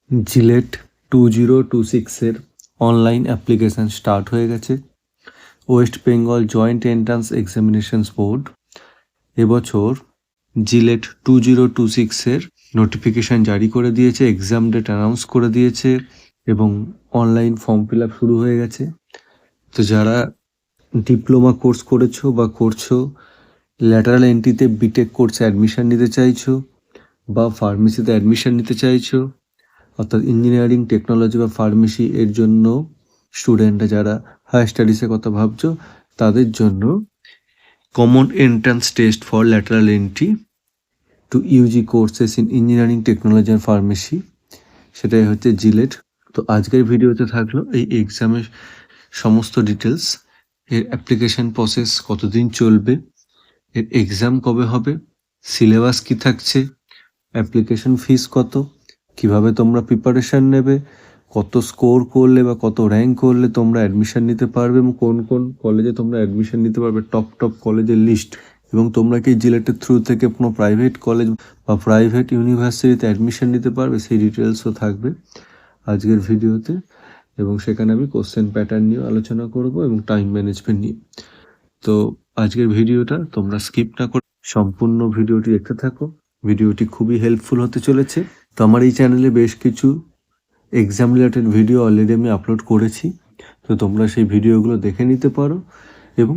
JELET 2026 online application start হয়ে গেছে। West Bengal joint entrance examinations board এবছর জিলেট 2026 নোটিফিকেশান জারি করে দিয়েছে, এক্সাম ডেট অ্যানাউন্স করে দিয়েছে এবং অনলাইন ফর্ম ফিল আপ শুরু হয়ে গেছে। তো যারা ডিপ্লোমা কোর্স করেছো বা করছো, ল্যাটারাল এন্ট্রিতে বিটেক কোর্সে অ্যাডমিশান নিতে চাইছো বা ফার্মেসিতে অ্যাডমিশান নিতে চাইছো, অর্থাৎ ইঞ্জিনিয়ারিং, টেকনোলজি বা ফার্মেসি এর জন্য স্টুডেন্টরা যারা হায়ার স্টাডিজের কথা ভাবছো, তাদের জন্য common entrance test for lateral entry to UG courses in engineering, technology আর ফার্মেসি, সেটাই হচ্ছে জিলেট। তো আজকের ভিডিওতে থাকলো এই এক্সামের সমস্ত ডিটেলস, এর অ্যাপ্লিকেশন প্রসেস কতদিন চলবে, এর এক্সাম কবে হবে, সিলেবাস কি থাকছে, অ্যাপ্লিকেশন ফিস কত, কিভাবে তোমরা প্রিপারেশান নেবে, কত স্কোর করলে বা কত র্যাঙ্ক করলে তোমরা অ্যাডমিশান নিতে পারবে এবং কোন কোন কলেজে তোমরা অ্যাডমিশান নিতে পারবে, টপ কলেজের লিস্ট, এবং তোমরা কি জিলেটের থ্রু থেকে কোনো প্রাইভেট কলেজ বা প্রাইভেট ইউনিভার্সিটিতে অ্যাডমিশান নিতে পারবে, সেই ডিটেলসও থাকবে আজকের ভিডিওতে। এবং সেখানে আমি কোশ্চেন প্যাটার্ন নিয়ে আলোচনা করব এবং টাইম ম্যানেজমেন্ট নিয়ে। তো আজকের ভিডিওটা তোমরা স্কিপ না করে সম্পূর্ণ ভিডিওটি দেখতে থাকো। ভিডিওটি খুবই হেল্পফুল হতে চলেছে। তো আমার এই চ্যানেলে বেশ কিছু এক্সাম রিলেটেড ভিডিও অলরেডি আমি আপলোড করেছি, তো তোমরা সেই ভিডিওগুলো দেখে নিতে পারো এবং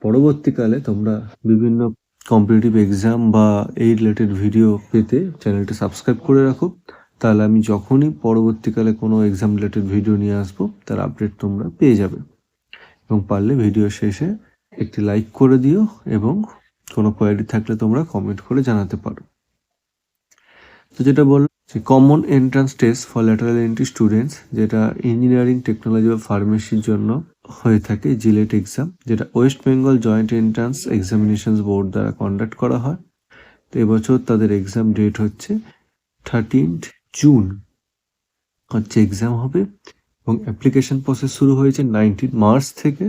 পরবর্তীকালে তোমরা বিভিন্ন কম্পিটিটিভ এক্সাম বা এই রিলেটেড ভিডিও পেতে চ্যানেলটি সাবস্ক্রাইব করে রাখো। তাহলে আমি যখনই পরবর্তীকালে কোনো এক্সাম রিলেটেড ভিডিও নিয়ে আসবো, তার আপডেট তোমরা পেয়ে যাবে। এবং পারলে ভিডিও শেষে একটি লাইক করে দিও এবং কোনো কোয়ারি থাকলে তোমরা কমেন্ট করে জানাতে পারো। তো যেটা বললাম যে common entrance test for lateral entry students, যেটা ইঞ্জিনিয়ারিং, টেকনোলজি বা ফার্মেসির জন্য হয়ে থাকে জিলেট এক্সাম, যেটা West Bengal joint entrance examinations board দ্বারা কন্ডাক্ট করা হয়। তো এবছর তাদের এক্সাম ডেট হচ্ছে 13 জুন হচ্ছে এক্সাম হবে এবং অ্যাপ্লিকেশন প্রসেস শুরু হয়েছে 19 মার্চ থেকে,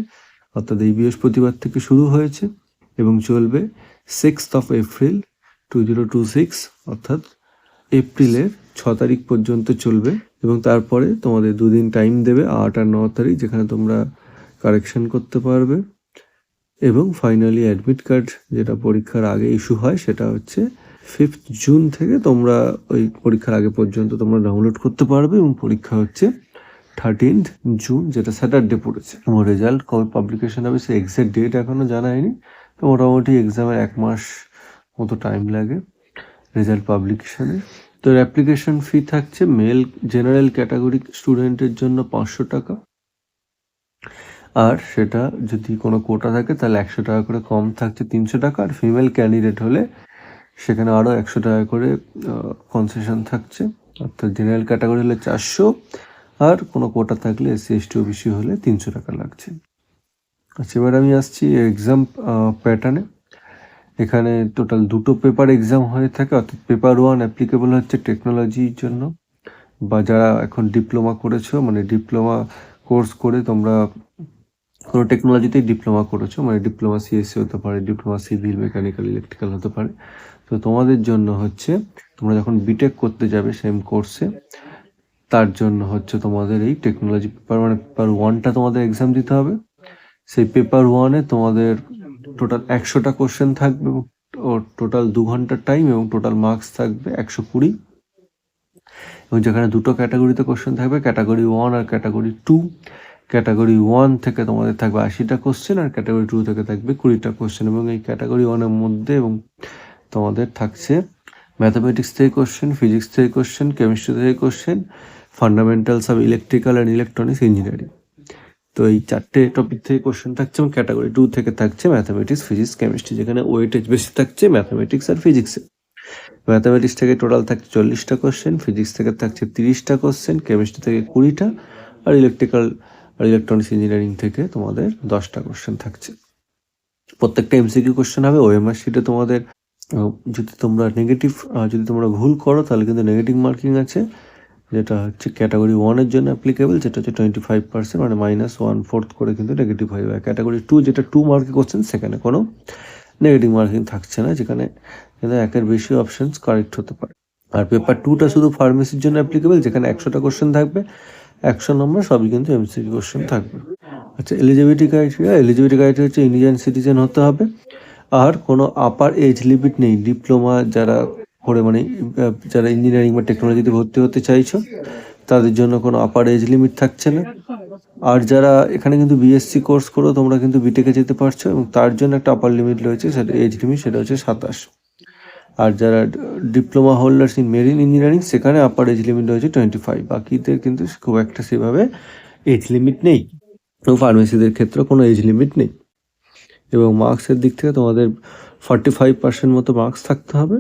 অর্থাৎ এই বৃহস্পতিবার থেকে শুরু হয়েছে এবং চলবে 6 এপ্রিল 2026, অর্থাৎ এপ্রিলের 6 তারিখ পর্যন্ত চলবে। এবং তারপরে তোমাদের 2 দিন টাইম দেবে, 8 আর 9 তারিখ, যেখানে তোমরা কারেকশন করতে পারবে। এবং ফাইনালি অ্যাডমিট কার্ড যেটা পরীক্ষার আগে ইস্যু হয়, সেটা হচ্ছে 5 জুন থেকে তোমরা ওই পরীক্ষার আগে পর্যন্ত তোমরা ডাউনলোড করতে পারবে এবং পরীক্ষা হচ্ছে 13 জুন, যেটা স্যাটারডে পড়েছে। এবং রেজাল্ট কবে পাবলিকেশন হবে সে এক্সাক্ট ডেট এখনও জানা হয়নি। তো মোটামুটি এক্সামের 1 মাস মতো টাইম লাগে রেজাল্ট পাবলিকেশনে। তো অ্যাপ্লিকেশন ফি থাকছে মেল জেনারেল ক্যাটাগরি স্টুডেন্টের জন্য 500 টাকা, আর সেটা যদি কোনো কোটা থাকে তাহলে 100 টাকা করে কম থাকছে 300 টাকা, আর ফিমেল ক্যান্ডিডেট হলে সেখানে আরও 100 টাকা করে কনসেশন থাকছে। অর্থাৎ জেনারেল ক্যাটাগরি হলে 400, আর কোনো কোটা থাকলে SC ST OBC হলে 300 টাকা লাগছে। আচ্ছা, এবার আমি আসছি এক্সাম প্যাটার্নে। এখানে টোটাল 2টো পেপার এক্সাম হয়ে থাকে, অর্থাৎ পেপার 1 অ্যাপ্লিকেবল হচ্ছে টেকনোলজির জন্য, বা যারা এখন ডিপ্লোমা করেছো, মানে ডিপ্লোমা কোর্স করে তোমরা কোনো টেকনোলজিতেই ডিপ্লোমা করেছো, মানে ডিপ্লোমা CSC হতে পারে, ডিপ্লোমা সিভিল, মেকানিক্যাল, ইলেকট্রিক্যাল হতে পারে। তো তোমাদের জন্য হচ্ছে তোমরা যখন বিটেক করতে যাবে সেম কোর্সে, তার জন্য হচ্ছে তোমাদের এই টেকনোলজি পেপার, মানে পেপার 1টা তোমাদের এক্সাম দিতে হবে। সেই পেপার 1-এ তোমাদের টোটাল 100টা কোশ্চেন থাকবে ও টোটাল 2 ঘন্টার টাইম এবং টোটাল মার্কস থাকবে 120। এবং যেখানে 2টো ক্যাটাগরিতে কোশ্চেন থাকবে, ক্যাটাগরি 1 আর ক্যাটাগরি 2। ক্যাটাগরি 1 থেকে তোমাদের থাকবে 80টা কোশ্চেন আর ক্যাটাগরি 2 থেকে থাকবে 20টা কোশ্চেন। এবং এই ক্যাটাগরি 1-এর মধ্যে এবং তোমাদের থাকছে ম্যাথামেটিক্স থেকে কোশ্চেন, ফিজিক্স থেকে কোশ্চেন, কেমিস্ট্রি থেকে question, fundamentals of electrical and electronics engineering. তো এই 4টে টপিক থেকে কোশ্চেন থাকছে এবং ক্যাটাগরি 2 থেকে থাকছে ম্যাথামেটিক্স, ফিজিক্স, কেমিস্ট্রি, যেখানে ওয়েটেজ বেশি থাকছে ম্যাথামেটিক্স আর ফিজিক্সে। ম্যাথামেটিক্স থেকে টোটাল থাকছে 40টা কোশ্চেন, ফিজিক্স থেকে থাকছে 30টা কোশ্চেন, কেমিস্ট্রি থেকে 20টা, আর ইলেকট্রিক্যাল আর ইলেকট্রনিক্স ইঞ্জিনিয়ারিং থেকে তোমাদের 10টা কোশ্চেন থাকছে। প্রত্যেকটা MCQ কোশ্চেন হবে। OMR শিটে তোমাদের যদি তোমরা ভুল করো তাহলে কিন্তু নেগেটিভ মার্কিং আছে, যেটা হচ্ছে ক্যাটাগরি 1-এর জন্য অ্যাপ্লিকেবল, যেটা হচ্ছে 25%, মানে -1/4 করে কিন্তু নেগেটিভ হয়ে যাবে। ক্যাটাগরি 2 যেটা 2 মার্কের কোশ্চেন, সেখানে কোনো নেগেটিভ মার্কিং থাকছে না, যেখানে কিন্তু 1-এর বেশি অপশানস কারেক্ট হতে পারে। আর পেপার 2টা শুধু ফার্মেসির জন্য অ্যাপ্লিকেবল, যেখানে 100টা কোশ্চেন থাকবে, 100 নম্বর সবই কিন্তু এমসিকিউ কোশ্চেন থাকবে। আচ্ছা, এলিজিবিলিটি ক্রাইটেরিয়া হচ্ছে ইন্ডিয়ান সিটিজেন হতে হবে, আর কোনো আপার এজ লিমিট নেই। ডিপ্লোমা যারা করে মানে যারা ইঞ্জিনিয়ারিং বা টেকনোলজিতে ভর্তি হতে চাইছো তাদের জন্য কোনো আপার এজ লিমিট থাকছে না। আর যারা এখানে কিন্তু বিএসসি কোর্স করো তোমরা কিন্তু বিটেকে যেতে পারছো, এবং তার জন্য একটা আপার লিমিট রয়েছে, সেটা এজ লিমিট, সেটা হচ্ছে 27। আর যারা diploma holders in marine engineering সেখানে আপার এজ লিমিট রয়েছে 25। বাকিদের কিন্তু খুব একটা সেভাবে এজ লিমিট নেই, এবং ফার্মেসিদের ক্ষেত্রে কোনো এজ লিমিট নেই। এবং মার্কসের দিক থেকে তোমাদের 45% মতো মার্কস থাকতে হবে,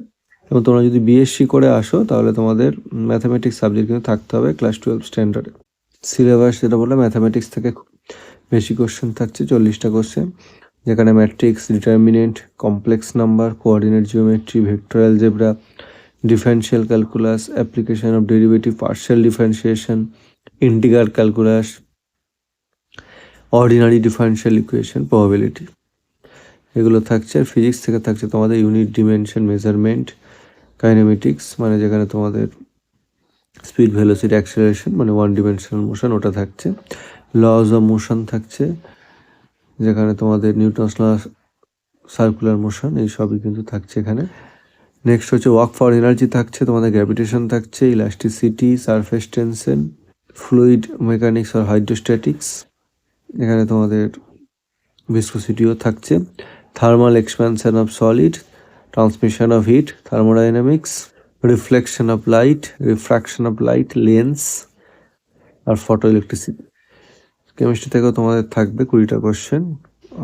এবং তোমরা যদি বিএসসি করে আসো তাহলে তোমাদের ম্যাথামেটিক্স সাবজেক্ট কিন্তু থাকতে হবে ক্লাস 12 স্ট্যান্ডার্ডে। সিলেবাস যেটা বললাম, ম্যাথামেটিক্স থেকে বেশি কোশ্চেন থাকছে, 40টা কোশ্চেন, যেখানে matrix, determinant, complex number, coordinate geometry, vector algebra, differential calculus, application of derivative, partial differentiation, integral calculus, ordinary differential equation, probability, এগুলো থাকছে। আর ফিজিক্স থেকে থাকছে তোমাদের ইউনিট ডিমেনশন, মেজারমেন্ট, কাইনেমেটিক্স মানে যেখানে তোমাদের স্পিড, ভেলোসিটি, অ্যাক্সেলারেশন মানে ওয়ান ডিমেনশনাল মোশন ওটা থাকছে। লজ অফ মোশন থাকছে, যেখানে তোমাদের নিউটনস ল, সার্কুলার মোশন, এই সবই কিন্তু থাকছে এখানে। নেক্সট হচ্ছে ওয়ার্ক ফর এনার্জি থাকছে, তোমাদের গ্র্যাভিটেশন থাকছে, elasticity, surface tension, fluid mechanics আর হাইড্রোস্ট্যাটিক্স, এখানে তোমাদের ভিসকোসিটিও থাকছে, thermal expansion of solid, transmission of heat, thermodynamics, reflection of light, refraction of light, lens, আর ফটো ইলেকট্রিসিটি। কেমিস্ট্রি থেকেও তোমাদের থাকবে 20টা কোশ্চেন,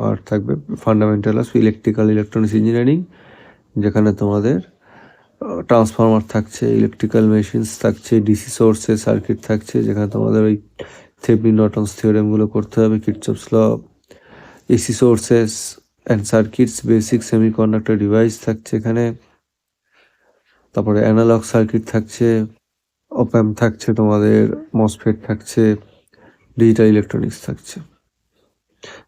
আর থাকবে fundamental of electrical electronics engineering, যেখানে তোমাদের ট্রান্সফর্মার থাকছে, ইলেকট্রিক্যাল মেশিনস থাকছে, ডিসি সোর্সের সার্কিট থাকছে, যেখানে তোমাদের ওই থেভেনিন নর্টনস থিওরেমগুলো করতে হবে, Kirchhoff's law, AC sources and circuits, basic semiconductor device থাকছে এখানে, তারপরে অ্যানালগ সার্কিট থাকছে, অপ্যাম্প থাকছে, তোমাদের মসফেট থাকছে, ডিজিটাল ইলেকট্রনিক্স থাকছে।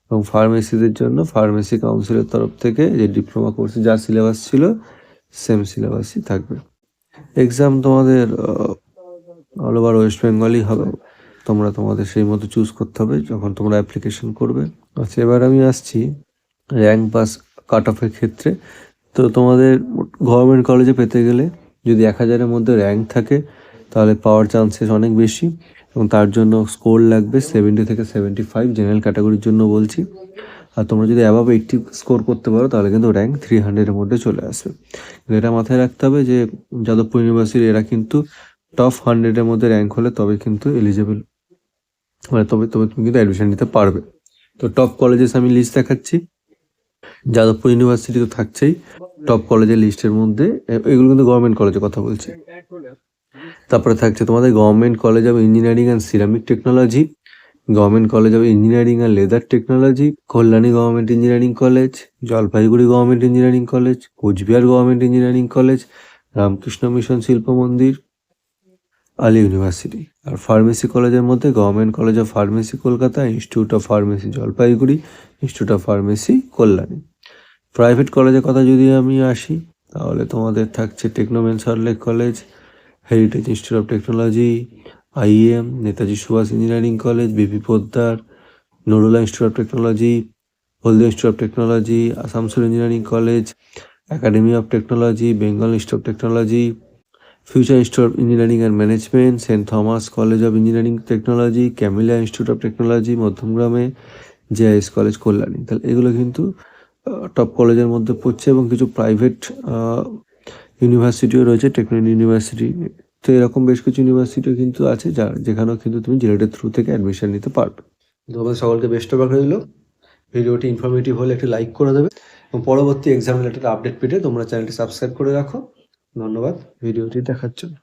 এবং ফার্মেসিদের জন্য ফার্মেসি কাউন্সিলের তরফ থেকে যে ডিপ্লোমা কোর্সে যা সিলেবাস ছিল সেম সিলেবাসই থাকবে। এক্সাম তোমাদের অল ওভার ওয়েস্ট বেঙ্গলই হবে, তোমরা তোমাদের সেই মতো চুজ করতে হবে যখন তোমরা অ্যাপ্লিকেশন করবে। আচ্ছা, এবার আমি আসছি র্যাঙ্ক পাস কাট অফের ক্ষেত্রে। তো তোমাদের গভর্নমেন্ট কলেজে পেতে গেলে যদি 1000-এর মধ্যে র্যাঙ্ক থাকে তাহলে পাওয়ার চান্সেস অনেক বেশি, এবং তার জন্য স্কোর লাগবে 70 থেকে 75, জেনারেল ক্যাটাগরির জন্য বলছি। আর তোমরা যদি অ্যাবাভ 80 স্কোর করতে পারো তাহলে কিন্তু র্যাঙ্ক 300-এর মধ্যে চলে আসবে। এটা মাথায় রাখতে হবে যে যাদবপুর ইউনিভার্সিটি এরা কিন্তু টপ 100-এর মধ্যে র্যাঙ্ক হলে তবে কিন্তু এলিজেবল, মানে তবে তুমি কিন্তু অ্যাডমিশন নিতে পারবে। তো টপ কলেজেস আমি লিস্ট দেখাচ্ছি। যাদবপুর ইউনিভার্সিটি তো থাকছেই টপ কলেজের লিস্টের মধ্যে, এগুলো কিন্তু গভর্নমেন্ট কলেজের কথা বলছি। তারপরে থাকছে তোমাদের government college of engineering and ceramic technology, government college of engineering and leather technology, Kalyani government engineering college, Jalpaiguri government engineering college, Cooch Behar government engineering college, Ramakrishna mission Shilpa Mandir, Ali university. আর ফার্মেসি কলেজের মধ্যে government college of pharmacy Kolkata, institute of pharmacy Jalpaiguri, institute of pharmacy Kalyani. Private কলেজের কথা যদি আমি আসি তাহলে তোমাদের থাকছে Techno Main Salt Lake college, heritage institute of technology, IM, Netaji Subhash engineering college, BP Poddar, Narula institute of technology, Haldia institute of technology, Asansol engineering college, academy of technology, Bengal institute of technology, future institute of engineering and management, saint Thomas college of engineering technology, Camellia institute of technology মধ্যমগ্রামে, JIS college Kalyani. তাহলে এগুলো কিন্তু top কলেজের মধ্যে পড়ছে, এবং কিছু private ইউনিভার্সিটিও রয়েছে, টেকনোলজি ইউনিভার্সিটি। তো এরকম বেশ কিছু ইউনিভার্সিটিও কিন্তু আছে যেখানেও কিন্তু তুমি জিলেটের থ্রু থেকে অ্যাডমিশন নিতে পারবে। তোমাদের সকলকে বেস্ট অফ লাক রইল। ভিডিওটি ইনফরমেটিভ হলে একটি লাইক করে দেবে, এবং পরবর্তী এক্সাম রিলেটেড আপডেট পেতে তোমরা চ্যানেলটি সাবস্ক্রাইব করে রাখো। ধন্যবাদ ভিডিওটি দেখার জন্য।